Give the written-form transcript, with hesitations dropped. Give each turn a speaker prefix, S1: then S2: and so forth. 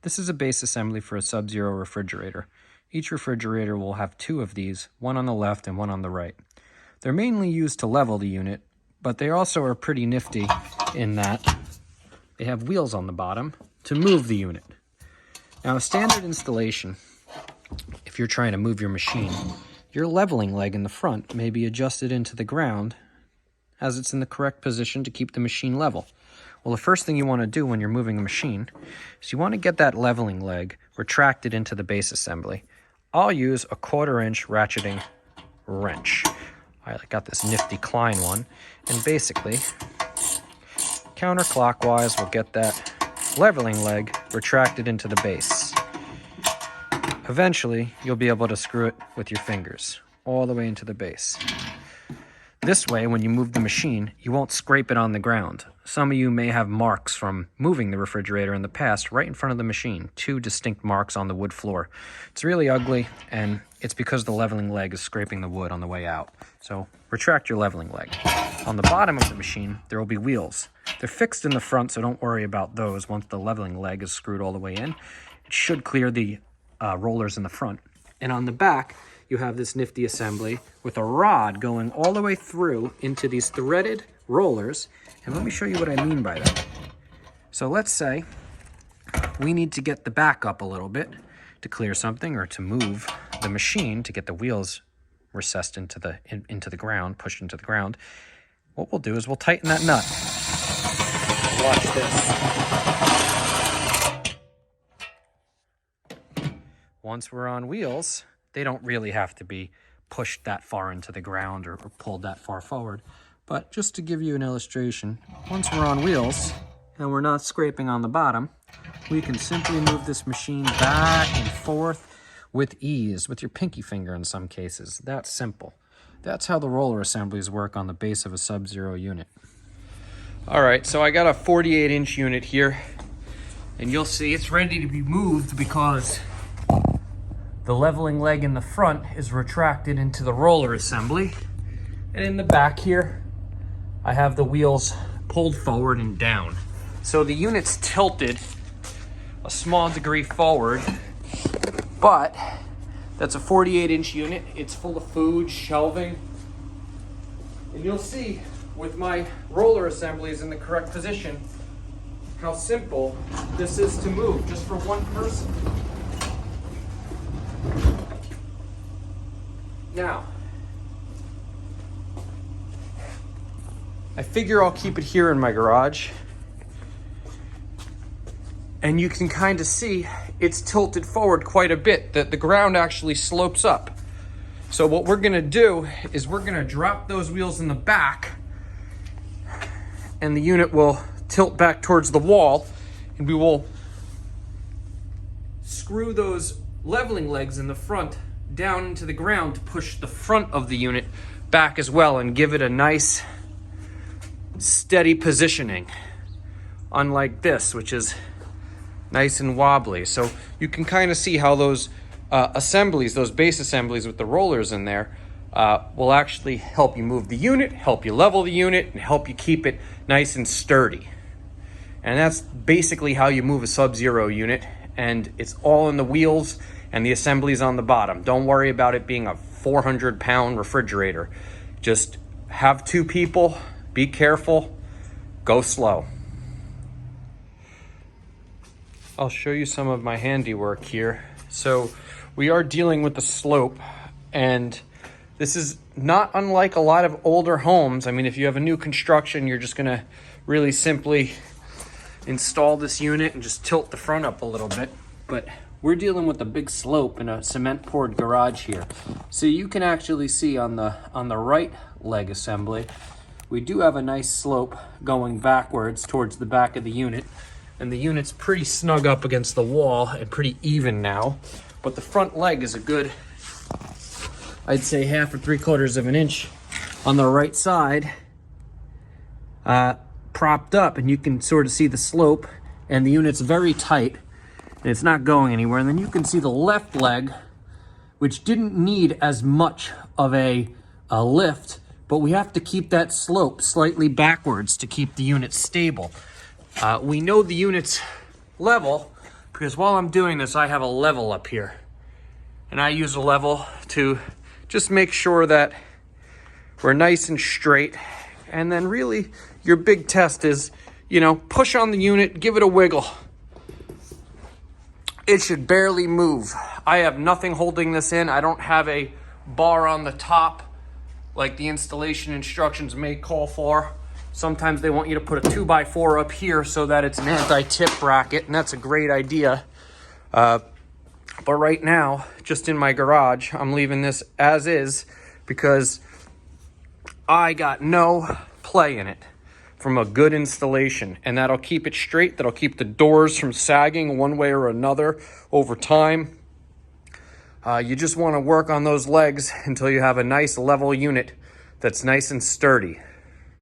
S1: This is a base assembly for a Sub-Zero refrigerator. Each refrigerator will have two of these, one on the left and one on the right. They're mainly used to level the unit, but they also are pretty nifty in that they have wheels on the bottom to move the unit. Now, a standard installation, if you're trying to move your machine, your leveling leg in the front may be adjusted into the ground as it's in the correct position to keep the machine level. Well, the first thing you want to do when you're moving a machine is you want to get that leveling leg retracted into the base assembly. I'll use a 1/4 inch ratcheting wrench. I got this nifty Klein one, and basically counterclockwise we'll get that leveling leg retracted into the base. Eventually you'll be able to screw it with your fingers all the way into the base. This way, when you move the machine, you won't scrape it on the ground. Some of you may have marks from moving the refrigerator in the past right in front of the machine. 2 distinct marks on the wood floor. It's really ugly, and it's because the leveling leg is scraping the wood on the way out. So retract your leveling leg. On the bottom of the machine, there will be wheels. They're fixed in the front, so don't worry about those once the leveling leg is screwed all the way in. It should clear the rollers in the front. And on the back, you have this nifty assembly with a rod going all the way through into these threaded rollers. And let me show you what I mean by that. So let's say we need to get the back up a little bit to clear something, or to move the machine to get the wheels recessed into the ground, pushed into the ground. What we'll do is we'll tighten that nut. Watch this. Once we're on wheels, they don't really have to be pushed that far into the ground or pulled that far forward. But just to give you an illustration, once we're on wheels and we're not scraping on the bottom, we can simply move this machine back and forth with ease, with your pinky finger in some cases. That's simple. That's how the roller assemblies work on the base of a Sub-Zero unit. All right, so I got a 48-inch unit here, and you'll see it's ready to be moved because the leveling leg in the front is retracted into the roller assembly. And in the back here, I have the wheels pulled forward and down. So the unit's tilted a small degree forward, but that's a 48-inch unit. It's full of food, shelving. And you'll see with my roller assemblies in the correct position how simple this is to move just for one person. Now, I figure I'll keep it here in my garage, and you can kind of see it's tilted forward quite a bit, that the ground actually slopes up. So what we're gonna do is we're gonna drop those wheels in the back, and the unit will tilt back towards the wall, and we will screw those leveling legs in the front down into the ground to push the front of the unit back as well and give it a nice steady positioning, unlike this, which is nice and wobbly. So you can kind of see how those assemblies, those base assemblies with the rollers in there, will actually help you move the unit, help you level the unit, and help you keep it nice and sturdy. And that's basically how you move a Sub-Zero unit, and it's all in the wheels and the assemblies on the bottom. Don't worry about it being a 400-pound refrigerator. Just have 2 people, be careful, go slow. I'll show you some of my handiwork here. So we are dealing with the slope, and this is not unlike a lot of older homes. I mean, if you have a new construction, you're just gonna really simply install this unit and just tilt the front up a little bit. But we're dealing with a big slope in a cement poured garage here. So you can actually see on the right leg assembly, we do have a nice slope going backwards towards the back of the unit. And the unit's pretty snug up against the wall and pretty even now. But the front leg is a good, I'd say 1/2 or 3/4 of an inch on the right side, propped up, and you can sort of see the slope, and the unit's very tight and it's not going anywhere. And then you can see the left leg, which didn't need as much of a lift, but we have to keep that slope slightly backwards to keep the unit stable. We know the unit's level because while I'm doing this, I have a level up here. And I use a level to just make sure that we're nice and straight. And then really, your big test is, you know, push on the unit, give it a wiggle. It should barely move. I have nothing holding this in. I don't have a bar on the top like the installation instructions may call for. Sometimes they want you to put a 2x4 up here so that it's an anti-tip bracket, and that's a great idea. But right now, just in my garage, I'm leaving this as is because I got no play in it from a good installation, and that'll keep it straight. That'll keep the doors from sagging one way or another over time. You just want to work on those legs until you have a nice level unit that's nice and sturdy.